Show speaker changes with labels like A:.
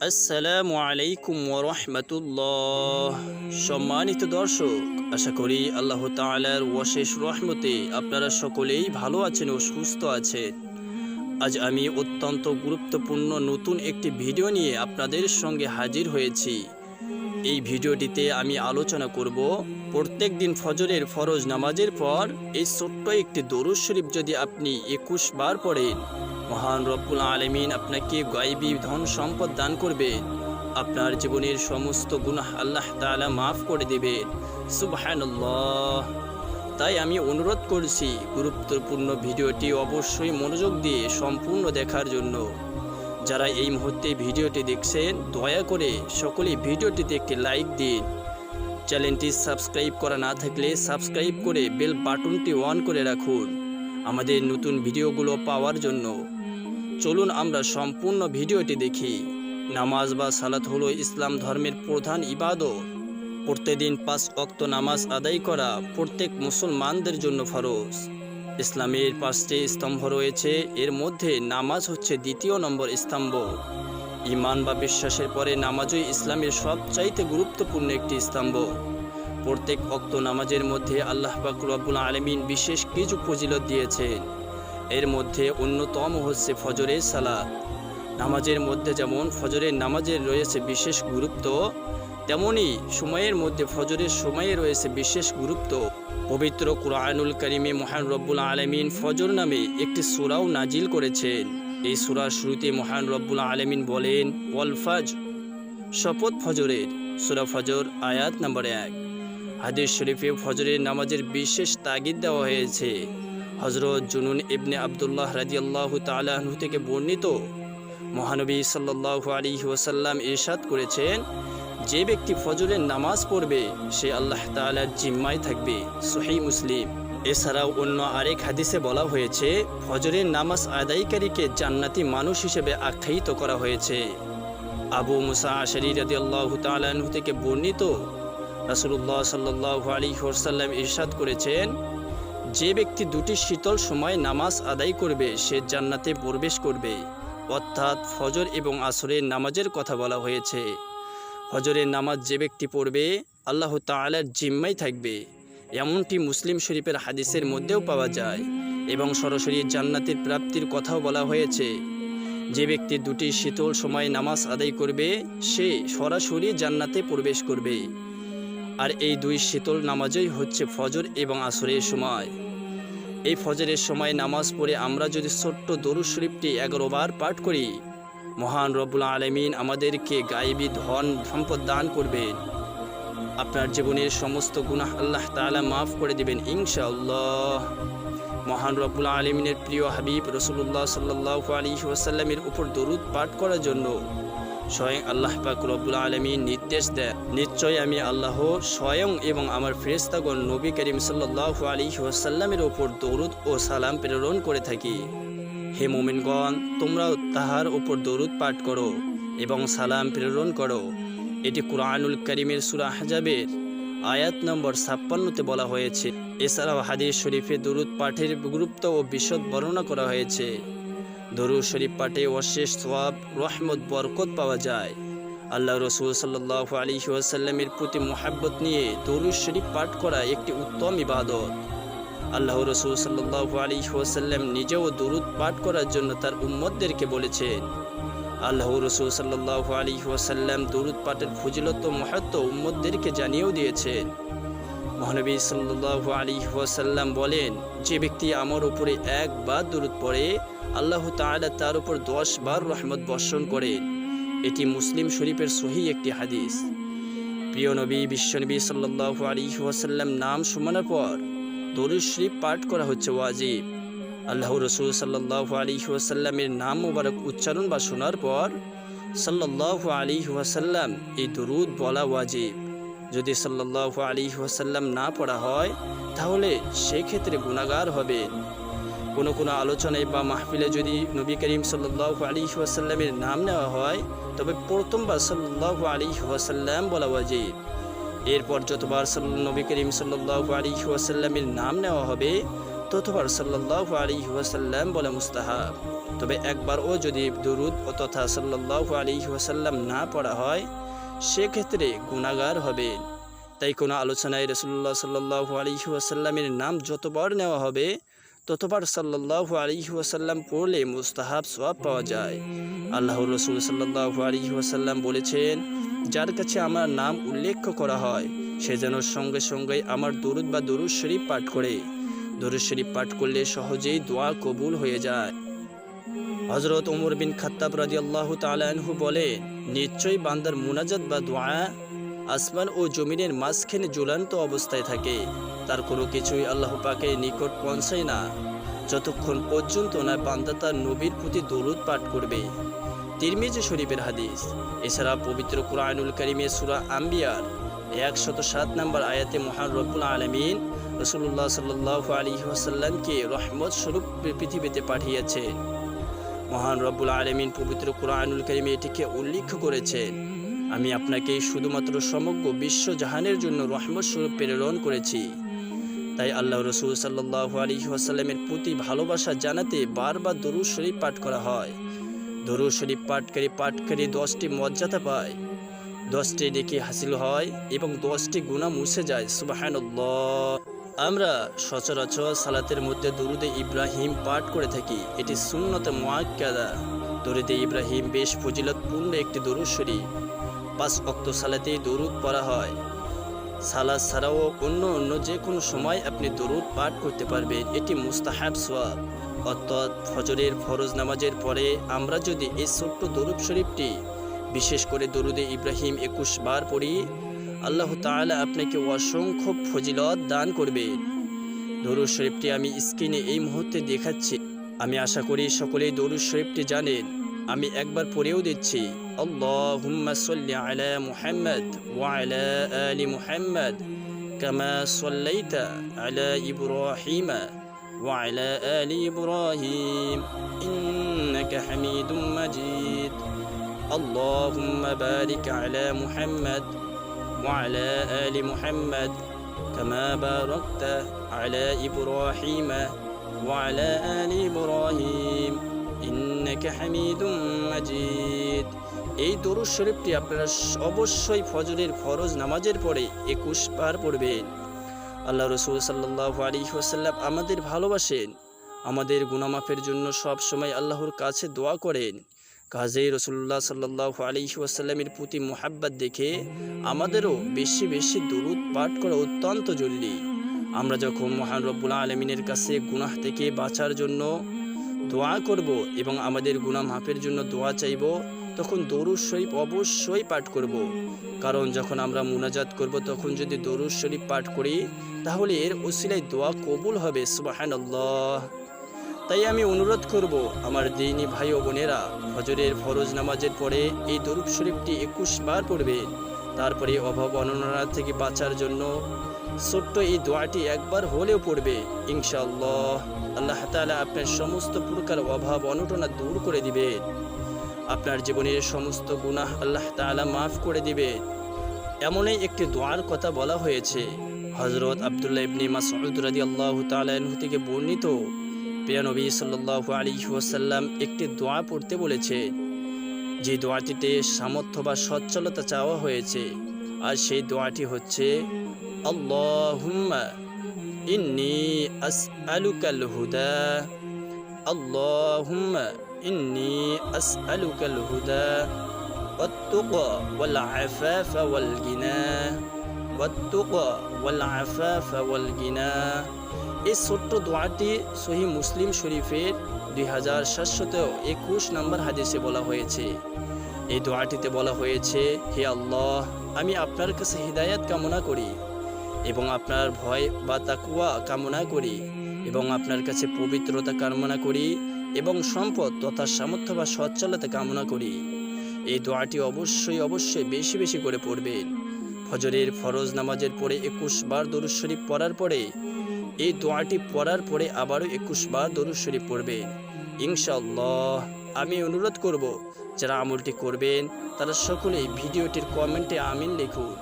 A: আসসালামু আলাইকুম ওয়া রাহমাতুল্লাহ। সম্মানিত দর্শক, আশা করি আল্লাহ তাআলার অশেষ রহমতে আপনারা সকলেই ভালো আছেন ও সুস্থ আছেন। আজ আমি অত্যন্ত গুরুত্বপূর্ণ নতুন একটি ভিডিও নিয়ে আপনাদের সঙ্গে হাজির হয়েছি। এই ভিডিওটিতে আমি আলোচনা করব প্রত্যেক দিন ফজরের ফরজ নামাজের পর এই ছোট্ট একটি দরুদ শরীফ যদি আপনি 21 বার পড়েন, মহান রব্বুল আলামিন আপনাকে গায়বী ধন সম্পদ দান করবেন। আপনার জীবনের সমস্ত গুনাহ আল্লাহ তাআলা মাফ করে দেবেন। সুবহানাল্লাহ। তাই আমি অনুরোধ করছি গুরুত্বপূর্ণ ভিডিওটি অবশ্যই মনোযোগ দিয়ে সম্পূর্ণ দেখার জন্য। যারা এই মুহূর্তে ভিডিওটি দেখছেন, দয়া করে সকলেই ভিডিওটিতে একটি লাইক দিন। চ্যানেলটি সাবস্ক্রাইব করা না থাকলে সাবস্ক্রাইব করে বেল বাটনটি অন করে রাখুন আমাদের নতুন ভিডিওগুলো পাওয়ার জন্য। চলুন আমরা সম্পূর্ণ ভিডিওটি দেখি। নামাজ বা সালাত হলো ইসলাম ধর্মের প্রধান ইবাদত। প্রতিদিন 5 ওয়াক্ত নামাজ আদায় করা প্রত্যেক মুসলমানদের জন্য ফরজ। ইসলামের 5টি স্তম্ভ রয়েছে, এর মধ্যে নামাজ হচ্ছে দ্বিতীয় নম্বর স্তম্ভ। ঈমান বা বিশ্বাসের পরে নামাজই ইসলামের সবচাইতে গুরুত্বপূর্ণ একটি স্তম্ভ। প্রত্যেক ওয়াক্ত নামাজের মধ্যে আল্লাহ পাক রব্বুল আলামিন বিশেষ কিছু ফজিলত দিয়েছেন। এর মধ্যে অন্যতম হচ্ছে ফজরের সালাত। নামাজের মধ্যে যেমন ফজরের নামাজের রয়েছে বিশেষ গুরুত্ব, তেমনি সময়ের মধ্যে ফজরের সময়ে রয়েছে বিশেষ গুরুত্ব। পবিত্র কুরআনুল কারীমে মহান রব্বুল আলামিন ফজর নামে একটি সূরাও নাজিল করেছেন। এই সূরার শুরুতে মহান রব্বুল আলামিন বলেন, ওয়াল ফাজর, শপথ ফজরের। সূরা ফজর আয়াত নম্বর 1। হাদিস শরীফে ফজরের নামাজের বিশেষ তাগিদ দেওয়া হয়েছে। হযরত জুনুন ইবনে আব্দুল্লাহ রাদিয়াল্লাহু তাআলা আনহু থেকে বর্ণিত, মহানবী সাল্লাল্লাহু আলাইহি ওয়াসাল্লাম ইরশাদ করেছেন, যে ব্যক্তি ফজরের নামাজ পড়বে সে আল্লাহ তাআলার জিম্মায় থাকবে। সহিহ মুসলিম। এছাড়াও অন্য আরেক হাদিসে বলা হয়েছে, ফজরের নামাজ আদায়কারীকে জান্নাতি মানুষ হিসেবে আখ্যায়িত করা হয়েছে। আবু মুসা আশআরী রাদিয়াল্লাহু তাআলা আনহু থেকে বর্ণিত, রাসূলুল্লাহ সাল্লাল্লাহু আলাইহি ওয়াসাল্লাম ইরশাদ করেছেন, যে ব্যক্তি দুটি শীতল সময় নামাজ আদায় করবে সে জান্নাতে প্রবেশ করবে। অর্থাৎ ফজর এবং আসরের নামাজের কথা বলা হয়েছে। ফজরের নামাজ যে ব্যক্তি পড়বে আল্লাহ তাআলার জিম্মায় থাকবে, এমনটি মুসলিম শরীফের হাদিসের মধ্যেও পাওয়া যায়। এবং সরাসরি জান্নাতের প্রাপ্তির কথাও বলা হয়েছে। যে ব্যক্তি দুটি শীতল সময় নামাজ আদায় করবে সে সরাসরি জান্নাতে প্রবেশ করবে। আর এই দুই শীতল নামাজই হচ্ছে ফজর এবং আসরের সময়। এই ফজরের সময় নামাজ পড়ে আমরা যদি ছোট্ট দরুদ শরীফটি 11 বার পাঠ করি, মহান রব্বুল আলামিন আমাদেরকে গায়বী ধন সম্পদ দান করবেন। আপনার জীবনের সমস্ত গুনাহ আল্লাহ তাআলা মাফ করে দিবেন ইনশাআল্লাহ। মহান রব্বুল আলামিনের প্রিয় হাবিব রাসূলুল্লাহ সাল্লাল্লাহু আলাইহি ওয়াসাল্লামের উপর দরুদ পাঠ করার জন্য স্বয়ং আল্লাহ পাক রব্বুল আলামিন নির্দেশ দেন, নিশ্চয় আমি আল্লাহ স্বয়ং এবং আমার ফেরেশতাগণ নবী করিম সাল্লাল্লাহু আলাইহি ওয়াসাল্লামের উপর দরুদ ও সালাম প্রেরণ করে থাকি। হে মুমিনগণ, তোমরাও তাহার উপর দরুদ পাঠ করো এবং সালাম প্রেরণ করো। এটি কুরআনুল কারীমের সূরা আহজাবের আয়াত নম্বর 56-তে বলা হয়েছে। এছাড়াও হাদিস শরীফে দরুদ পাঠের গুরুত্ব ও বিশদ বর্ণনা করা হয়েছে। দরুদ শরীফ পাঠে অশেষ সওয়াব, রহমত, বরকত পাওয়া যায়। আল্লাহ রাসূল সাল্লাল্লাহু আলাইহি ওয়াসাল্লামের প্রতি মুহাব্বত নিয়ে দরুদ শরীফ পাঠ করা একটি উত্তম ইবাদত। আল্লাহ রাসূল সাল্লাল্লাহু আলাইহি ওয়াসাল্লাম নিজেও দরুদ পাঠ করার জন্য তার উম্মতদেরকে বলেছেন। আল্লাহ রাসূল সাল্লাল্লাহু আলাইহি ওয়াসাল্লাম দরুদ পাঠের ফজিলত ও মাহাত্ম্য উম্মতদেরকে জানিয়েও দিয়েছেন। মহানবী সাল্লাল্লাহু আলাইহি ওয়াসাল্লাম বলেন, যে ব্যক্তি আমার উপরে 1 বার দরুদ পড়ে আল্লাহ তাআলা তার উপর 10 বার রহমত বর্ষণ করেন। এটি মুসলিম শরীফের সহিহ একটি হাদিস। প্রিয় নবী বিশ্বনবী সাল্লাল্লাহু আলাইহি ওয়াসাল্লাম নাম শোনার পর দরুদ শরীফ পাঠ করা হচ্ছে ওয়াজিব। আল্লাহ রাসূল সাল্লাল্লাহু আলাইহি ওয়াসাল্লামের নাম মুবারক উচ্চারণ বা শোনার পর সাল্লাল্লাহু আলাইহি ওয়াসাল্লাম এই দরুদ বলা ওয়াজিব। যদি সাল্লাল্লাহু আলাইহি ওয়াসাল্লাম না পড়া হয় তাহলে সেক্ষেত্রে গুনাহগার হবেন। কোনো আলোচনায় বা মাহফিলে যদি নবী করিম সাল্লাল্লাহু আলাইহি ওয়াসাল্লামের নাম নেওয়া হয় তবে প্রথমবার সাল্লাল্লাহু আলাইহি ওয়াসাল্লাম বলা ওয়াজিব। এরপর যতবার নবী করিম সাল্লাল্লাহু আলাইহি ওয়াসাল্লামের নাম নেওয়া হবে ততবার সাল্লাল্লাহু আলাইহি ওয়াসাল্লাম বলা মুস্তাহাব। তবে একবারও যদি দুরুদ তথা সাল্লাল্লাহু আলাইহি ওয়াসাল্লাম না পড়া হয় সেক্ষেত্রে গুনাহগার হবেন। তাই কোনো আলোচনায় রাসূলুল্লাহ সাল্লাল্লাহু আলাইহি ওয়াসাল্লামের নাম যতবার নেওয়া হবে ততবার সাল্লাল্লাহু আলাইহি ওয়াসাল্লাম পড়লে মুস্তাহাব সওয়াব পাওয়া যায়। আল্লাহর রাসূল সাল্লাল্লাহু আলাইহি ওয়াসাল্লাম বলেছেন, যার কাছে আমার নাম উল্লেখ করা হয় সে যেন সঙ্গে সঙ্গে আমার দরুদ বা দরুদ শরীফ পাঠ করে। দরুদ শরীফ পাঠ করলে সহজেই দোয়া কবুল হয়ে যায়। হযরত ওমর বিন খাত্তাব রাদিয়াল্লাহু তাআলা আনহু বলেন, নিশ্চয়ই বান্দার মুনাজাত বা দোয়া আসমান ও জমিনের মাঝখানে ঝুলন্ত অবস্থায় থাকে, তার কোনো কিছুই আল্লাহ পাকের নিকট পৌঁছায় না যতক্ষণ পর্যন্ত না বান্দা তার নবীর প্রতি দরুদ পাঠ করবে। তিরমিজি শরীফের হাদিস। এছাড়া পবিত্র কুরআনুল কারীমে সূরা আম্বিয়ার 107 নম্বর আয়াতে মহান রব্বুল আলামিন রাসূলুল্লাহ সাল্লাল্লাহু আলাইহি ওয়াসাল্লামকে রহমত স্বরূপ পৃথিবীতে পাঠিয়েছেন। মহান রব্বুল আলামিন পবিত্র কুরআনুল কারীমে এটিকে উল্লেখ করেছেন, আমি আপনাকে শুধুমাত্র সমগ্র বিশ্ব জাহানের জন্য রহমত স্বরূপ প্রেরণ করেছি। তাই আল্লাহ রাসূল সাল্লাল্লাহু আলাইহি ওয়াসাল্লামের প্রতি ভালোবাসা জানাতে বারবার দরুদ শরীফ পাঠ করা হয়। দরুদ শরীফ পাঠকারী 10টি মর্যাদা পায়, 10টি নেকি হাসিল হয় এবং 10টি গুনাহ মুছে যায়। সুবহানাল্লাহ। আমরা সচরাচর সালাতের মধ্যে দরুদে ইব্রাহিম পাঠ করে থাকি, এটি সুন্নতে মুআক্কাদা। দরুদে ইব্রাহিম বেশ ফজিলতপূর্ণ একটি দরুদ শরীফ। 5 ওয়াক্ত সালাতেই দরুদ পড়া হয়। সালাত ছাড়াও অন্য যে কোনো সময় আপনি দরুদ পাঠ করতে পারবেন, এটি মুস্তাহাব সওয়াব। অর্থাৎ ফজরের ফরজ নামাজের পরে আমরা যদি এই ছোট্ট দরুদ শরীফটি বিশেষ করে দরুদে ইব্রাহিম 21 বার পড়ি, আল্লাহ তাআলা আপনাকে অসংখ্য ফজিলত দান করবেন। দরুদ শরীফটি আমি স্ক্রিনে এই মুহূর্তে দেখাচ্ছি। আমি আশা করি সকলেই দরুদ শরীফটি জানেন। আমি একবার পড়েও দিচ্ছি, আল্লাহুম্মা সাল্লি আলা মুহাম্মাদ ওয়া আলা আলি মুহাম্মাদ কামা সাল্লাইতা আলা ইব্রাহিম ওয়া আলা আলি ইব্রাহিম ইন্নাকা হামিদুম মাজিদ। আল্লাহুম্মা বারিক আলা মুহাম্মাদ ওয়া আলা আলি মুহাম্মাদ কামা বারাকতা আলা ইব্রাহিম ওয়া আলা আলি ইব্রাহিম ইন্নাকা হামিদুম মাজিদ। এই দরুদ শরীফটি আপনারা অবশ্যই ফজরের ফরজ নামাজের পরে 21 বার পড়বেন। আল্লাহ রাসূল সাল্লাল্লাহু আলাইহি ওয়াসাল্লাম আমাদের ভালোবাসেন, আমাদের গুনাহ মাফের জন্য সব সময় আল্লাহর কাছে দোয়া করেন। কাজেই রাসূলুল্লাহ সাল্লাল্লাহু আলাইহি ওয়াসাল্লামের প্রতি মুহাব্বত দেখে আমাদেরও বেশি বেশি দরুদ পাঠ করা অত্যন্ত জরুরি। আমরা যখন মহান রব্বুল আলামিনের কাছে গুনাহ থেকে বাঁচার জন্য দোয়া করব এবং আমাদের গুনাহ মাফের জন্য দোয়া চাইব, তখন দরুদ শরীফ অবশ্যই পাঠ করব। কারণ যখন আমরা মুনাজাত করব তখন যদি দরুদ শরীফ পাঠ করি তাহলে এর ওসিলায় দোয়া কবুল হবে। সুবহানাল্লাহ। তাই আমি অনুরোধ করব আমার দ্বীনী ভাই ও বোনেরা, ফজরের ফরজ নামাজের পরে এই দরুদ শরীফটি 21 বার পড়বেন। তারপরে অভাব অনটন থেকে বাঁচার জন্য ছোট্ট এই দোয়াটি একবার হলেও পড়বে। ইনশাআল্লাহ আল্লাহ তাআলা আপনার সমস্ত প্রকার অভাব অনটন দূর করে দিবেন, আপনার জীবনের সমস্ত গুনাহ আল্লাহ তাআলা মাফ করে দিবেন। এমনই একটি দোয়ার কথা বলা হয়েছে। হযরত আব্দুল্লাহ ইবনে মাসউদ রাদিয়াল্লাহু তাআলা আনহু থেকে বর্ণিত, প্রিয় নবী সাল্লাল্লাহু আলাইহি ওয়াসাল্লাম একটি দোয়া পড়তে বলেছেন, যে দোয়াটিতে সামর্থ্য বা সচ্ছলতা চাওয়া হয়েছে। আর সেই দোয়াটি হচ্ছে, আল্লাহুম্মা ইন্নী আসআলুকাল হুদা, আল্লাহুম্মা ইন্নী আসআলুকাল হুদা ওয়াত-তুকা ওয়াল আফাফা ওয়াল গিনা, ওয়াত-তুকা ওয়াল আফাফা ওয়াল গিনা। এই ছোট্ট দোয়াটি সহিহ মুসলিম শরীফের 2721 নম্বর হাদিসে বলা হয়েছে। এই দোয়াটিতে বলা হয়েছে, হে আল্লাহ, আমি আপনার কাছে হিদায়াত কামনা করি এবং আপনার ভয় বা তাকওয়া কামনা করি এবং আপনার কাছে পবিত্রতা কামনা করি এবং সম্পদ তথা সামর্থ্য বা সচ্ছলতা কামনা করি। এই দোয়াটি অবশ্যই বেশি বেশি করে পড়বেন। ফজরের ফরজ নামাজের পরে 21 বার দরুদ শরীফ পড়ার পরে এই দোয়াটি পড়ার পরে আবারও 21 বার দরুদ শরীফ পড়বেন ইনশাআল্লাহ। আমি অনুরোধ করব যারা আমলটি করবেন তারা সকলেই ভিডিওটির কমেন্টে আমিন লিখুন।